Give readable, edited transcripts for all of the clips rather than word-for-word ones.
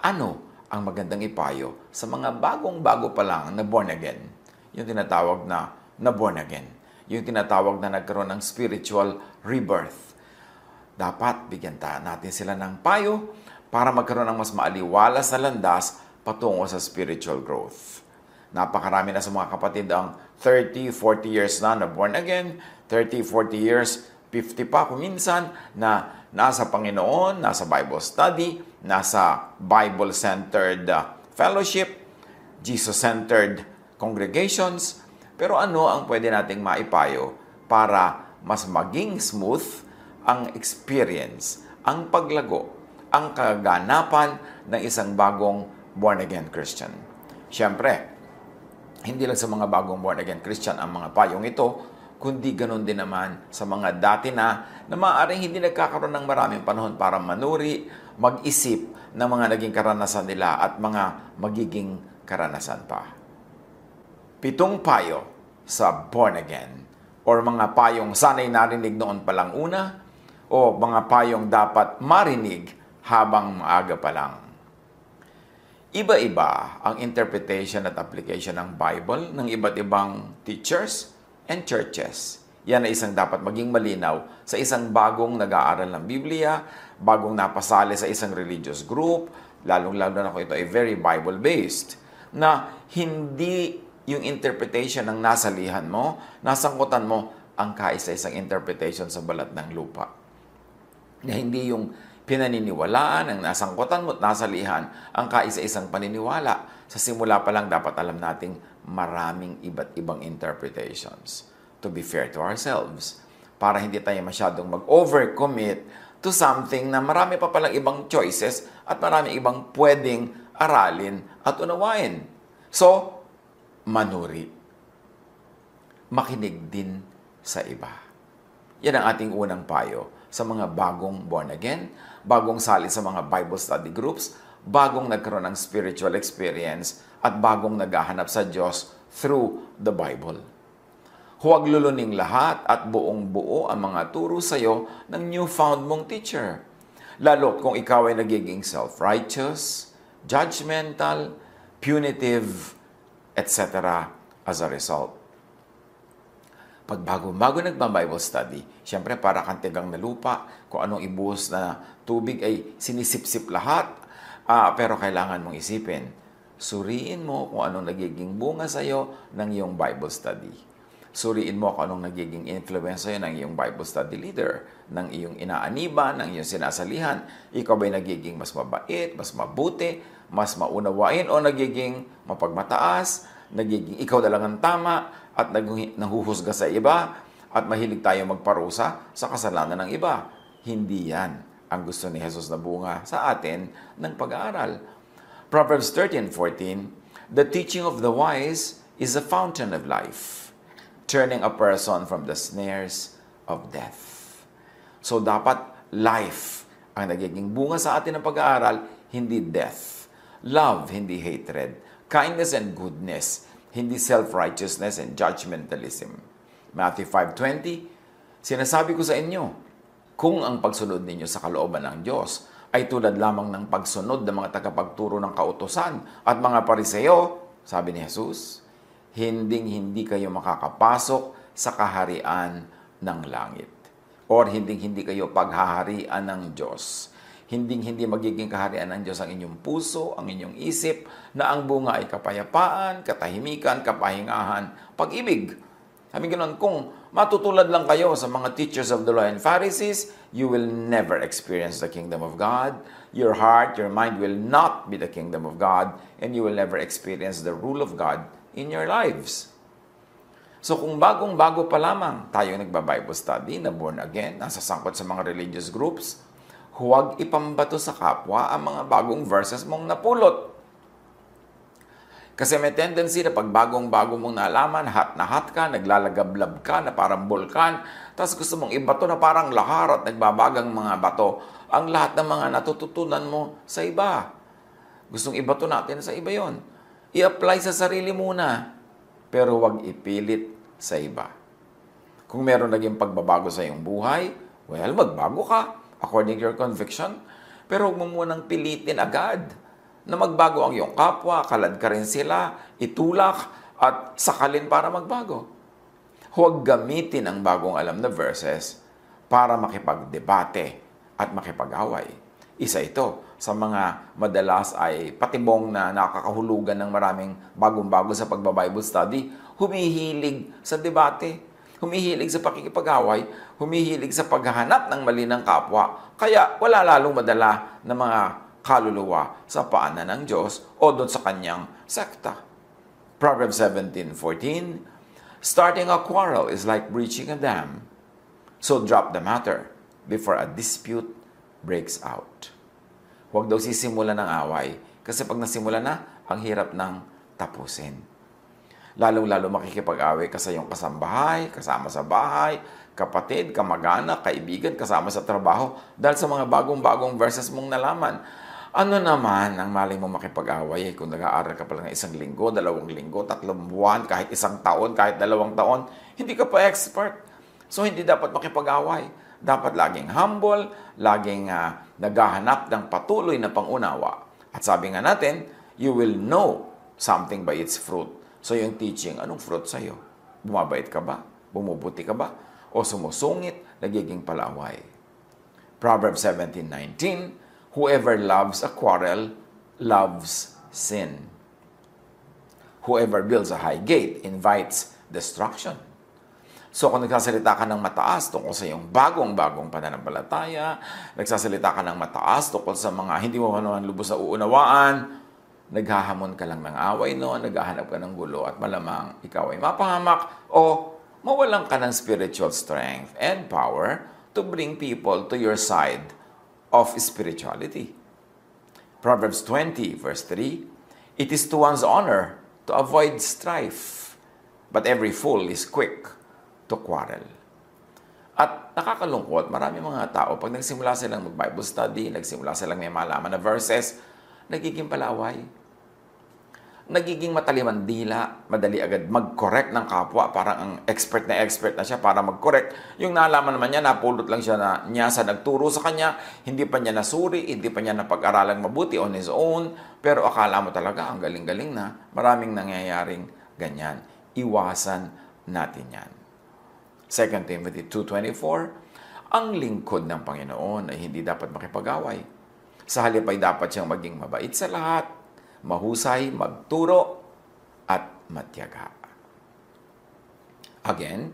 Ano ang magandang ipayo sa mga bagong-bago pa lang na born again? Yung tinatawag na born again. Yung tinatawag na nagkaroon ng spiritual rebirth. Dapat bigyan natin sila ng payo para magkaroon ng mas maaliwalas na landas patungo sa spiritual growth. Napakarami na sa mga kapatid ang 30, 40 years na born again, 30, 40 years, 50 pa kung minsan na nasa Panginoon, nasa Bible study, nasa Bible-centered fellowship, Jesus-centered congregations. Pero ano ang pwede nating maipayo para mas maging smooth ang experience, ang paglago, ang kaganapan ng isang bagong born-again Christian? Siyempre, hindi lang sa mga bagong born-again Christian ang mga payong ito, kundi ganun din naman sa mga dati na maaaring hindi nagkakaroon ng maraming panahon para manuri, mag-isip ng mga naging karanasan nila at mga magiging karanasan pa. 7 payo sa born again or mga payong sanay narinig noon palang una o mga payong dapat marinig habang maaga pa lang. Iba-iba ang interpretation at application ng Bible ng iba't ibang teachers and churches. Yan ay isang dapat maging malinaw sa isang bagong nag-aaral ng Biblia, bagong napasali sa isang religious group, lalong-lalo na kung ito ay very Bible-based, na hindi yung interpretation ng nasalihan mo, nasangkutan mo ang kaisa-isang interpretation sa balat ng lupa. Na hindi yung pinaniniwalaan ang nasangkutan mo at nasalihan ang kaisa-isang paniniwala. Sa simula pa lang dapat alam nating maraming iba't ibang interpretations. To be fair to ourselves, para hindi tayo masyadong mag-overcommit to something na marami pa palang ibang choices at marami ibang pwedeng aralin at unawain. So, manuri. Makinig din sa iba. Yan ang ating unang payo sa mga bagong born again, bagong sali sa mga Bible study groups, bagong nagkaroon ng spiritual experience, at bagong naghahanap sa Diyos through the Bible. Huwag luluning lahat at buong-buo ang mga turo sa iyo ng newfound mong teacher. Lalo kung ikaw ay nagiging self-righteous, judgmental, punitive, etc. as a result. Pag bago-bago nagba-Bible study, siyempre para kang tigang na lupa, kung anong ibuhos na tubig ay sinisip-sip lahat, pero kailangan mong isipin, suriin mo kung anong nagiging bunga sa iyo ng iyong Bible study. Suriin mo kung anong nagiging influence sa iyo ng iyong Bible study leader, ng iyong inaaniban, ng iyong sinasalihan. Ikaw ba'y nagiging mas mabait, mas mabuti, mas maunawain, o nagiging mapagmataas, nagiging ikaw na lang ang tama, at nahuhusga sa iba, at mahilig tayo magparusa sa kasalanan ng iba? Hindi yan ang gusto ni Jesus na bunga sa atin ng pag-aaral. Proverbs 13:14, the teaching of the wise is a fountain of life, turning a person from the snares of death. So dapat life ang nagiging bunga sa atin ng pag-aaral, hindi death. Love, hindi hatred. Kindness and goodness, hindi self-righteousness and judgmentalism. Matthew 5:20, sinasabi ko sa inyo, kung ang pagsunod ninyo sa kalooban ng Diyos ay tulad lamang ng pagsunod ng mga tagapagturo ng kautusan at mga pariseo, sabi ni Jesus, hindi kayo makakapasok sa kaharian ng langit. Or hindi kayo paghaharian ng Diyos. Hindi magiging kaharian ng Diyos ang inyong puso, ang inyong isip, na ang bunga ay kapayapaan, katahimikan, kapahingahan, pag-ibig. Sabi ganoon, kung matutulad lang kayo sa mga teachers of the law and Pharisees, you will never experience the kingdom of God. Your heart, your mind will not be the kingdom of God, and you will never experience the rule of God in your lives. So kung bagong-bago pa lamang tayo nagba-Bible study na born again, nasasangkot sa mga religious groups, huwag ipambato sa kapwa ang mga bagong verses mong napulot. Kasi may tendency na pag bagong-bago mong nalaman, hot na hot ka, naglalagablab ka na parang bulkan, tapos gusto mong ibato na parang lahar at nagbabagang mga bato ang lahat ng mga natututunan mo sa iba. Gustong ibato natin sa iba yon. I-apply sa sarili muna, pero huwag ipilit sa iba. Kung meron naging pagbabago sa iyong buhay, magbago ka according to your conviction, pero huwag mo munang pilitin agad na magbago ang iyong kapwa, kalad ka rin sila, itulak, at sakalin para magbago. Huwag gamitin ang bagong alam na verses para makipagdebate at makipag-away. Isa ito sa mga madalas ay patibong na nakakahulugan ng maraming bagong-bago sa pagbabible study, humihilig sa debate, humihilig sa pakikipag-away, humihilig sa paghahanap ng mali ng kapwa, kaya wala lalong madala ng mga kaluluwa sa paanan ng Diyos o doon sa kanyang sekta. Proverbs 17:14, starting a quarrel is like breaching a dam. So drop the matter before a dispute breaks out. Huwag daw sisimula ng away kasi pag nasimula na, ang hirap ng tapusin. Lalong-lalo makikipag-away ka sa iyong kasambahay, kasama sa bahay, kapatid, kamag-anak, kaibigan, kasama sa trabaho dahil sa mga bagong-bagong verses mong nalaman. Ano naman ang malay mo makipag-away kung nag-aaral ka pa lang 1 linggo, 2 linggo, 3 buwan, kahit 1 taon, kahit 2 taon, hindi ka pa expert. So, hindi dapat makipag-away. Dapat laging humble, laging naghahanap ng patuloy na pangunawa. At sabi nga natin, you will know something by its fruit. So, yung teaching, anong fruit sa'yo? Bumabait ka ba? Bumubuti ka ba? O sumusungit, nagiging palaway? Proverbs 17:19, whoever loves a quarrel loves sin. Whoever builds a high gate invites destruction. So kung nagsasalita ka ng mataas tungkol sa iyong bagong-bagong pananampalataya, nagsasalita ka ng mataas tungkol sa mga hindi mo naman lubos na uunawaan, naghahamon ka lang ng away noon, naghahanap ka ng gulo at malamang ikaw ay mapahamak o mawalan ka ng spiritual strength and power to bring people to your side of spirituality. Proverbs 20 verse 3, it is to one's honor to avoid strife, but every fool is quick to quarrel. At nakakalungkot, marami mga tao, pag nagsimula silang mag-Bible study, nagsimula silang may malaman na verses, nagiging palaway. Nagiging mataliman dila, madali agad mag-correct ng kapwa, parang ang expert na siya para mag-correct. Yung nalaman naman niya, napulot lang niya sa nagturo sa kanya, hindi pa niya nasuri, hindi pa niya napag-aralan mabuti on his own, pero akala mo talaga, ang galing-galing na, maraming nangyayaring ganyan. Iwasan natin yan. 2 Timothy 2:24, ang lingkod ng Panginoon ay hindi dapat makipag-away. Sa halip ay dapat siyang maging mabait sa lahat, mahusay, magturo, at matyaga. Again,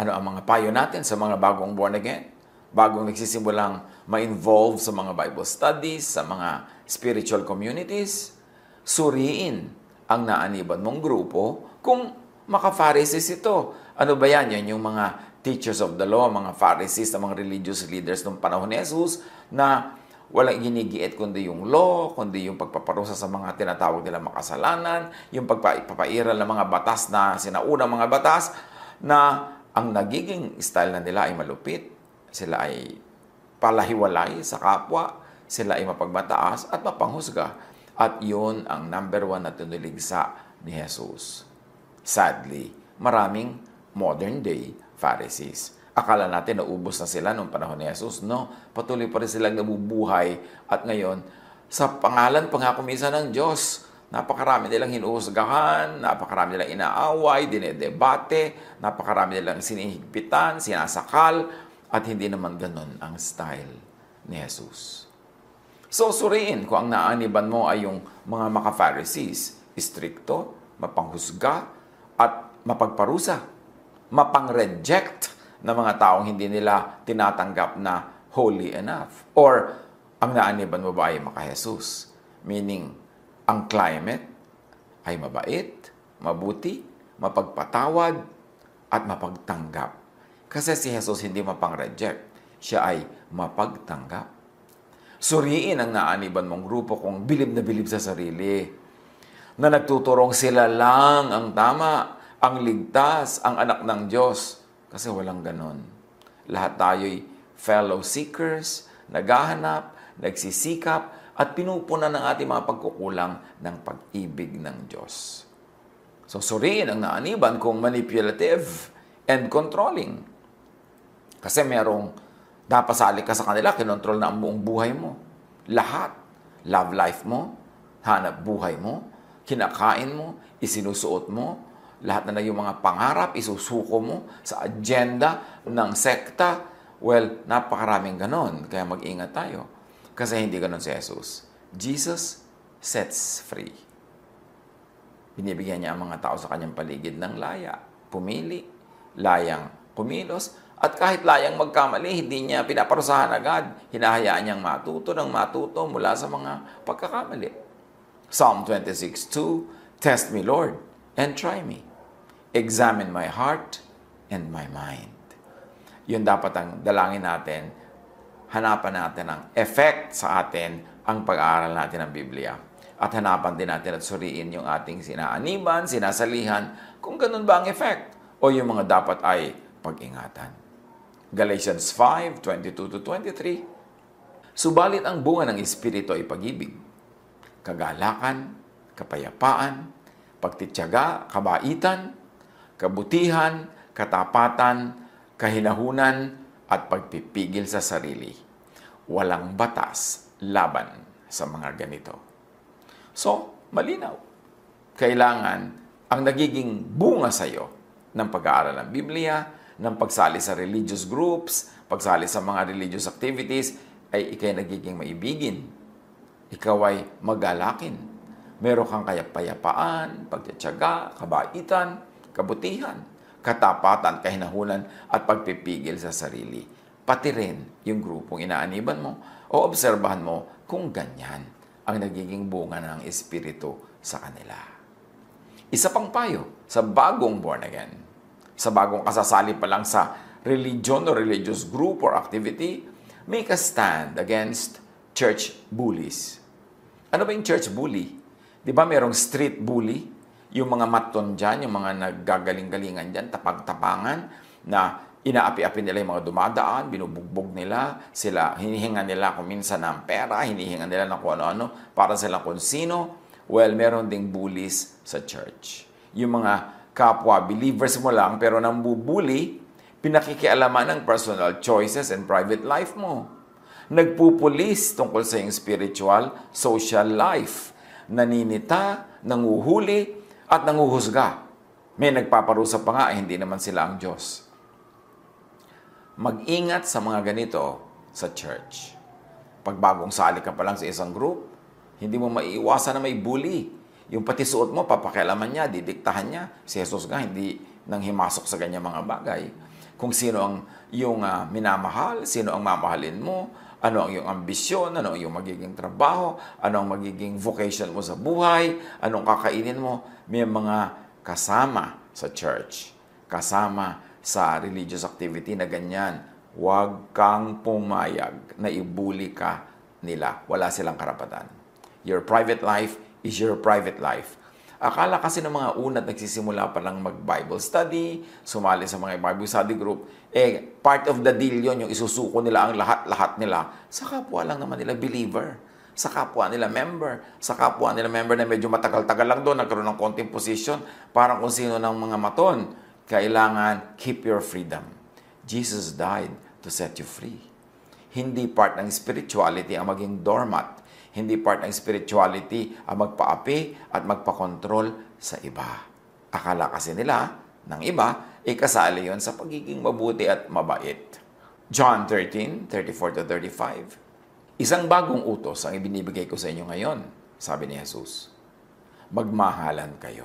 ano ang mga payo natin sa mga bagong born again? Bagong nagsisimulang ma-involve sa mga Bible studies, sa mga spiritual communities? Suriin ang naaniban mong grupo kung maka-Pharisees ito. Ano ba yan? Yan yung mga teachers of the law, mga Pharisees, mga religious leaders ng panahon ni Jesus na walang ginigiit kundi yung law, kundi yung pagpaparusa sa mga tinatawag nila makasalanan, yung pagpapairal ng mga batas na sinaunang mga batas na ang nagiging style na nila ay malupit, sila ay palahiwalay sa kapwa, sila ay mapagbataas at mapanghusga. At yun ang number 1 na tinuligsa ni Jesus. Sadly, maraming modern day Pharisees. Akala natin naubos na sila noong panahon ni Jesus. No, patuloy pa rin silang nabubuhay. At ngayon, sa pangalan pa nga kumisa ng Diyos, napakarami nilang hinuhusgahan, napakarami nilang inaaway, dinedebate, napakarami nilang sinihigpitan, sinasakal, at hindi naman ganun ang style ni Jesus. So, suriin kung ang naaniban mo ay yung mga maka-Pharisees, istrikto, mapanghusga, at mapagparusa, mapang-reject na mga taong hindi nila tinatanggap na holy enough. Or, ang naaniban mo ba ay maka-Jesus? Meaning, ang climate ay mabait, mabuti, mapagpatawad, at mapagtanggap. Kasi si Jesus hindi mapang-reject. Siya ay mapagtanggap. Suriin ang naaniban mong grupo kung bilib na bilib sa sarili. Na nagtuturong sila lang ang tama, ang ligtas, ang anak ng Diyos. Kasi walang ganon. Lahat tayo'y fellow seekers, naghahanap, nagsisikap, at pinupunan ng ating mga pagkukulang ng pag-ibig ng Diyos. So, suriin ang naaniban kung manipulative and controlling. Kasi merong napasali ka sa kanila, kinontrol na ang buong buhay mo. Lahat. Love life mo, hanap buhay mo, kinakain mo, isinusuot mo, lahat na yung mga pangarap, isusuko mo sa agenda ng sekta. Well, napakaraming ganon. Kaya mag-ingat tayo. Kasi hindi ganon si Jesus. Jesus sets free. Binibigyan niya ang mga tao sa kanyang paligid ng laya. Pumili, layang kumilos, at kahit layang magkamali, hindi niya pinaparusahan agad. Hinahayaan niyang matuto ng matuto mula sa mga pagkakamali. Psalm 26:2, Test me, Lord, and try me. Examine my heart and my mind. Yun dapat ang dalangin natin. Hanapan natin ang effect sa atin ang pag-aaral natin ng Biblia. At hanapan din natin at suriin yung ating sinaaniban, sinasalihan, kung ganun ba ang effect o yung mga dapat ay pag-ingatan. Galatians 5:22-23. Subalit ang bunga ng Espiritu ay pag-ibig, kagalakan, kapayapaan, pagtityaga, kabaitan, kabutihan, katapatan, kahinahunan, at pagpipigil sa sarili. Walang batas laban sa mga ganito. So, malinaw. Kailangan ang nagiging bunga sa iyo ng pag-aaral ng Biblia, ng pagsali sa religious groups, pagsali sa mga religious activities, ay ikay nagiging maibigin. Ikaw ay magalakin. Meron kang kapayapaan, pagtitiyaga, kabaitan, kabutihan, katapatan, kahinahunan, at pagpipigil sa sarili. Pati rin yung grupong inaaniban mo o obserbahan mo kung ganyan ang nagiging bunga ng Espiritu sa kanila. Isa pang payo sa bagong born again, sa bagong kasasali pa lang sa religion o religious group or activity, make a stand against church bullies. Ano ba yung church bully? Di ba merong street bully? Yung mga maton dyan, yung mga naggagaling-galingan dyan, tapag-tapangan, na inaapi-api nila yung mga dumadaan, binubugbog nila, sila, hinihingan nila kung minsan ng pera, hinihingan nila ng kung ano-ano, para sila kung sino. Well, meron ding bullies sa church. Yung mga kapwa believers mo lang, pero nang bubuli, pinakikialaman ng personal choices and private life mo. Nagpupulis tungkol sa iyong spiritual, social life. Naninita, nanguhuli, at nanguhusga. May nagpaparusa pa nga, hindi naman sila ang Diyos. Mag-ingat sa mga ganito sa church. Pag bagong sali ka pa lang sa isang group, hindi mo maiiwasan na may bully. Yung pati suot mo, papakialaman niya, didiktahan niya. Si Jesus nga, hindi nang himasok sa ganyan mga bagay. Kung sino ang yung minamahal, sino ang mamahalin mo, ano ang iyong ambisyon, ano ang iyong magiging trabaho, ano ang magiging vocation mo sa buhay, anong kakainin mo. May mga kasama sa church, kasama sa religious activity na ganyan. Huwag kang pumayag na ibuli ka nila. Wala silang karapatan. Your private life is your private life. Akala kasi ng mga unat nagsisimula pa lang mag-Bible study, sumali sa mga Bible study group, part of the deal yon, yung isusuko nila ang lahat-lahat nila sa kapwa lang naman nila believer, sa kapwa nila member, na medyo matagal-tagal lang doon, nagkaroon ng konting position, parang kung sino ng mga maton. Kailangan keep your freedom. Jesus died to set you free. Hindi part ng spirituality ang maging doormat. Hindi part ng spirituality ang magpaapi at magpakontrol sa iba. Akala kasi nila, ng iba, kasali yon sa pagiging mabuti at mabait. John 13:34-35. Isang bagong utos ang ibinibigay ko sa inyo ngayon, sabi ni Jesus. Magmahalan kayo.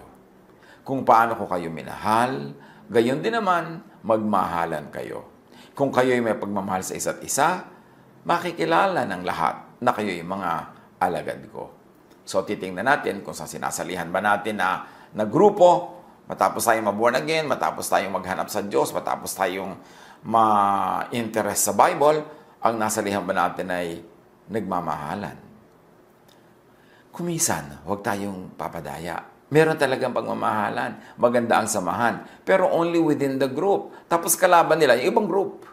Kung paano ko kayo minahal, gayon din naman, magmahalan kayo. Kung kayo'y may pagmamahal sa isa't isa, makikilala ng lahat na kayo'y mga alagad ko. So, titingnan natin kung sa sinasalihan ba natin na grupo, matapos tayong ma-born again, matapos tayong maghanap sa Diyos, matapos tayong ma-interest sa Bible, ang nasalihan ba natin ay nagmamahalan. Kumisan, huwag tayong papadaya. Meron talagang pagmamahalan. Maganda ang samahan. Pero only within the group. Tapos kalaban nila yung ibang group.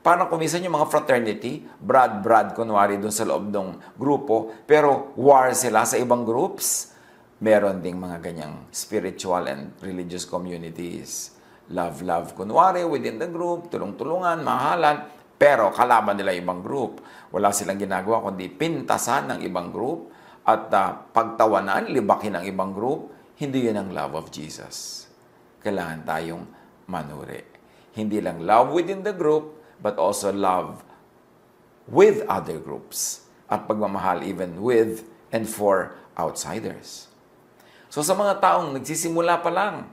Parang kumisan yung mga fraternity, brad, kunwari doon sa loob ng grupo, pero war sila sa ibang groups. Meron ding mga ganyang spiritual and religious communities. Love, kunwari within the group, tulong-tulungan, mahalan, pero kalaban nila ibang group. Wala silang ginagawa kundi pintasan ng ibang group at pagtawanan, libakin ang ibang group, hindi yun ang love of Jesus. Kailangan tayong manuri. Hindi lang love within the group, but also love with other groups. At pagmamahal even with and for outsiders. So sa mga taong nagsisimula pa lang,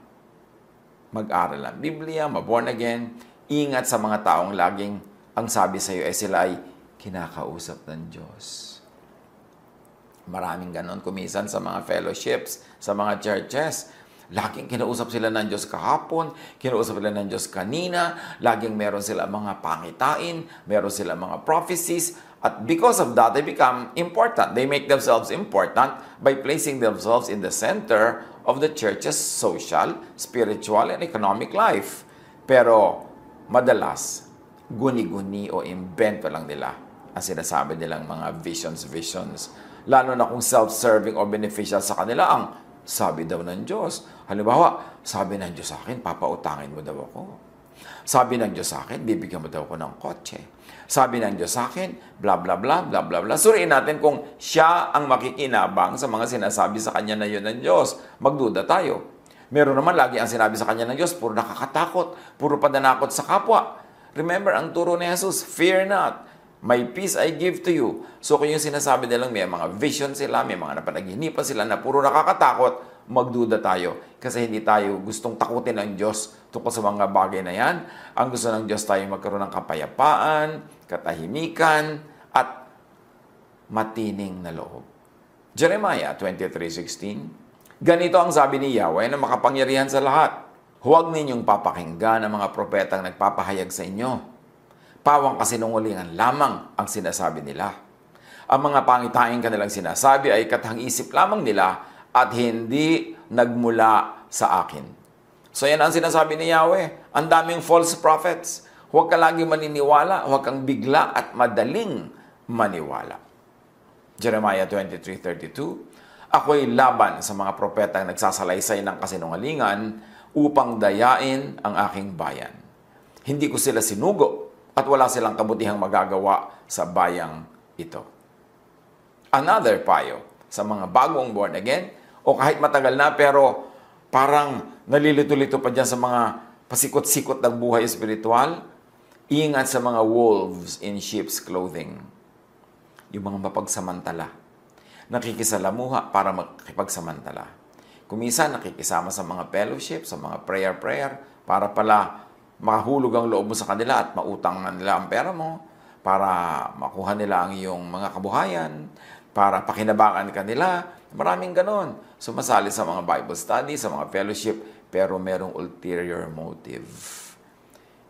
mag-aral ng Biblia, ma-born again, ingat sa mga taong laging ang sabi sa iyo ay sila ay kinakausap ng Diyos. Maraming ganon kumisan sa mga fellowships, sa mga churches. Laging kinausap sila ng Diyos kahapon, kinausap sila ng Diyos kanina, laging meron sila mga pangitain, meron sila mga prophecies, at because of that, they become important. They make themselves important by placing themselves in the center of the church's social, spiritual, and economic life. Pero madalas, guni-guni o invento lang nila ang sinasabi nilang mga visions. Lalo na kung self-serving o beneficial sa kanila ang sabi daw ng Diyos. Halimbawa, sabi ng Diyos sa akin, papautangin mo daw ako. Sabi ng Diyos sa akin, bibigyan mo daw ako ng kotse. Sabi ng Diyos sa akin, bla bla bla, bla bla bla. Suriin natin kung siya ang makikinabang sa mga sinasabi sa kanya na yun ng Diyos. Magduda tayo. Meron naman lagi ang sinabi sa kanya ng Diyos, puro nakakatakot, puro pananakot sa kapwa. Remember, ang turo ni Jesus, fear not. My peace I give to you. So kung yung sinasabi nilang may mga vision sila, may mga napanaginipan sila na puro nakakatakot, magduda tayo. Kasi hindi tayo gustong takutin ng Diyos tungkol sa mga bagay na yan. Ang gusto ng Diyos tayo magkaroon ng kapayapaan, katahimikan, at matining na loob. Jeremiah 23:16. Ganito ang sabi ni Yahweh na makapangyarihan sa lahat. Huwag ninyong papakinggan ang mga propetang nagpapahayag sa inyo. Pawang kasinungalingan lamang ang sinasabi nila. Ang mga pangitain kanilang sinasabi ay katang-isip lamang nila at hindi nagmula sa akin. So yan ang sinasabi ni Yahweh. Ang daming false prophets. Huwag ka lagi maniniwala, huwag kang bigla at madaling maniwala. Jeremiah 23:32. Ako'y laban sa mga propetang nagsasalaysay ng kasinungalingan upang dayain ang aking bayan. Hindi ko sila sinugo at wala silang kabutihang magagawa sa bayang ito. Another payo sa mga bagong born again o kahit matagal na pero parang nalilito-lito pa dyan sa mga pasikot-sikot ng buhay espiritual, ingat sa mga wolves in sheep's clothing. Yung mga mapagsamantala. Nakikisalamuha para makipagsamantala. Kuminsan nakikisama sa mga fellowship, sa mga prayer, para pala mahulog ang loob mo sa kanila at mautang nila ang pera mo, para makuha nila ang iyong mga kabuhayan, para pakinabangan ka nila. Maraming ganon. Sumasali sa mga Bible study, sa mga fellowship, pero merong ulterior motive.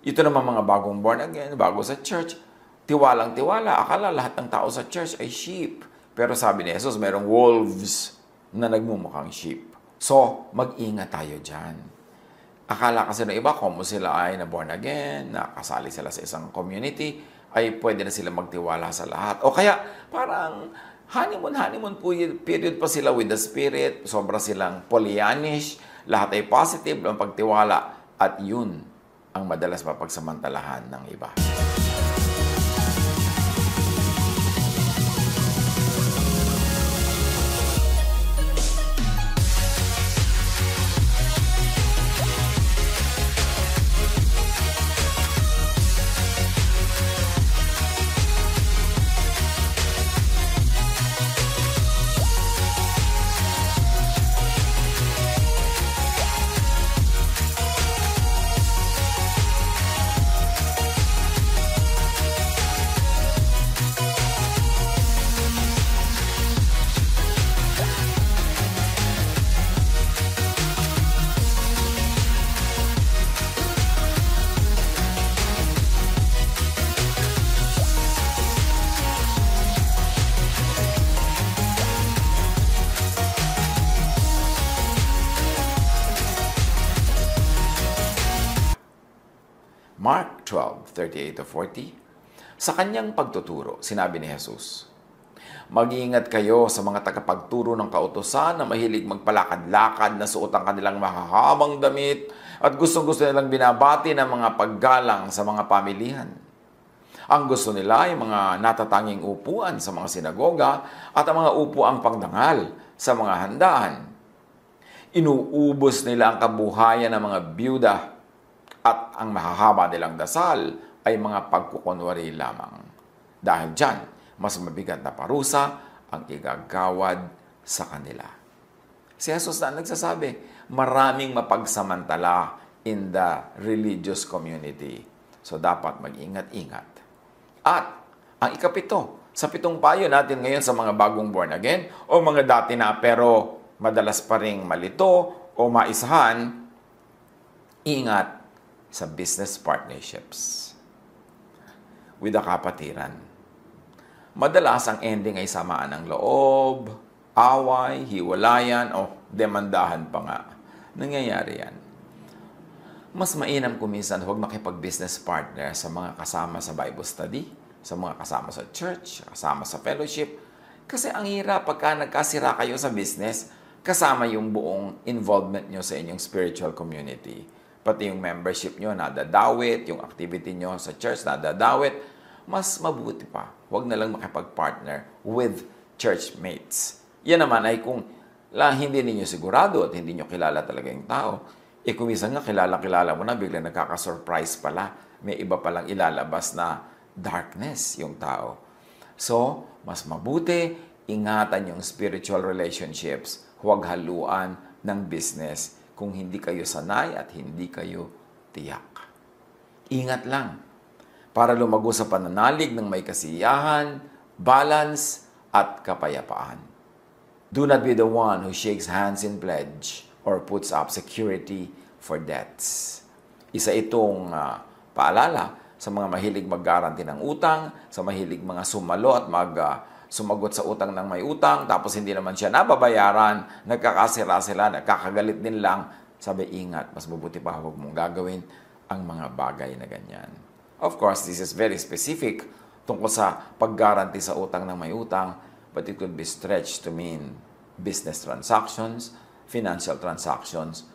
Ito naman mga bagong born again, bago sa church, tiwalang-tiwala. Akala lahat ng tao sa church ay sheep. Pero sabi ni Jesus, merong wolves na nagmumukhang sheep. So, mag-ingat tayo dyan. Akala kasi ng iba, kung sila ay na born again, nakasali sila sa isang community, ay pwede na sila magtiwala sa lahat. O kaya, parang honeymoon period pa sila with the Spirit, sobra silang Pollyannish, lahat ay positive ang pagtiwala, at yun ang madalas mapagsamantalahan ng iba. Mark 12:38-40. Sa kanyang pagtuturo, sinabi ni Jesus, mag-iingat kayo sa mga tagapagturo ng kautusan na mahilig magpalakad-lakad na suot ang kanilang mahahabang damit at gustong-gusto nilang binabati ng mga paggalang sa mga pamilihan. Ang gusto nila ay mga natatanging upuan sa mga sinagoga at ang mga upuang pangdangal sa mga handaan. Inuubos nila ang kabuhayan ng mga byuda at ang mahahaba nilang dasal ay mga pagkukunwari lamang. Dahil dyan, mas mabigat na parusa ang igagawad sa kanila. Si Jesus na nagsasabi, maraming mapagsamantala in the religious community. So dapat mag-ingat-ingat. At ang ikapito, sa pitong payo natin ngayon sa mga bagong born again o mga dati na pero madalas pa ring malito o maisahan, ingat sa business partnerships with the kapatiran. Madalas ang ending ay samaan ng loob, away, hiwalayan o demandahan pa nga. Nangyayari yan. Mas mainam kuminsan huwag makipag-business partner sa mga kasama sa Bible study, sa mga kasama sa church, kasama sa fellowship. Kasi ang hirap pagka nagkasira kayo sa business, kasama yung buong involvement nyo sa inyong spiritual community. Pati yung membership nyo nadadawit, yung activity nyo sa church nadadawit. Mas mabuti pa, huwag na lang makipag-partner with church mates. Yan naman ay kung hindi ninyo sigurado at hindi nyo kilala talaga yung tao. Kung minsan nga kilala mo na, biglang nagkaka-surprise pala. May iba palang ilalabas na darkness yung tao. So, mas mabuti, ingatan yung spiritual relationships. Huwag haluan ng business kung hindi kayo sanay at hindi kayo tiyak. Ingat lang para lumago sa pananalig ng may kasiyahan, balance, at kapayapaan. Do not be the one who shakes hands in pledge or puts up security for debts. Isa itong paalala sa mga mahilig mag-guarantee ng utang, sa mahilig mga sumalo at sumagot sa utang ng may utang, tapos hindi naman siya nababayaran, nagkakasira sila, nagkakagalit din lang. Sabi, ingat, mas mabuti pa huwag mong gagawin ang mga bagay na ganyan. Of course, this is very specific tungkol sa pag-guarantee sa utang ng may utang, but it could be stretched to mean business transactions, financial transactions.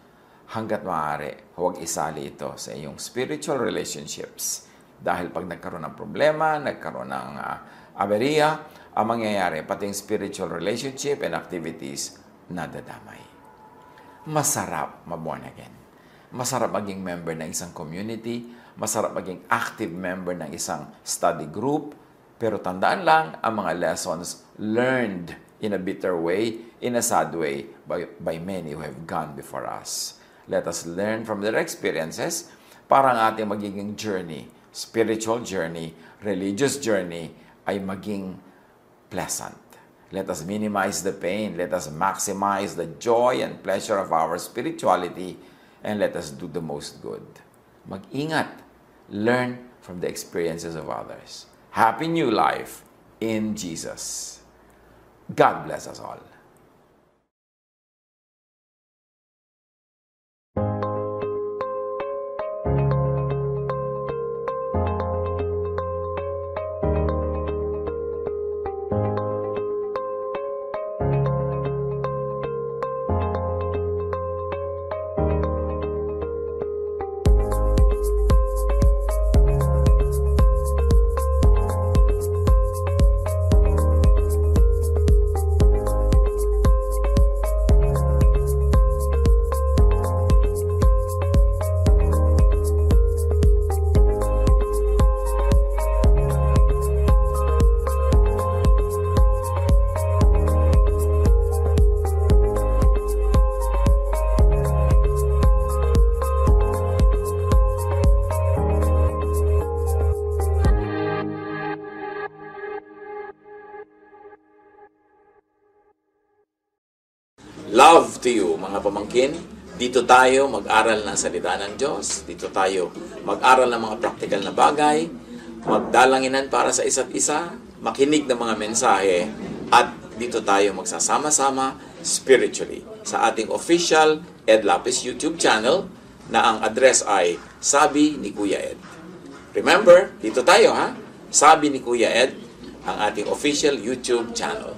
Hanggat maaari, huwag isali ito sa iyong spiritual relationships. Dahil pag nagkaroon ng problema, nagkaroon ng aberya, ang mangyayari, pati yung spiritual relationship and activities, nadadamay. Masarap ma-born again. Masarap maging member ng isang community, masarap maging active member ng isang study group, pero tandaan lang ang mga lessons learned in a bitter way, in a sad way, by many who have gone before us. Let us learn from their experiences para ang ating magiging journey, spiritual journey, religious journey, ay maging pleasant. Let us minimize the pain. Let us maximize the joy and pleasure of our spirituality, and let us do the most good. Mag-ingat. Learn from the experiences of others. Happy new life in Jesus. God bless us all. Love to you, mga pamangkin. Dito tayo mag-aral ng salita ng Diyos. Dito tayo mag-aral ng mga practical na bagay, magdalanginan para sa isa't isa, makinig ng mga mensahe, at dito tayo magsasama-sama spiritually sa ating official Ed Lapis YouTube channel na ang address ay Sabi ni Kuya Ed. Remember, dito tayo ha, Sabi ni Kuya Ed, ang ating official YouTube channel.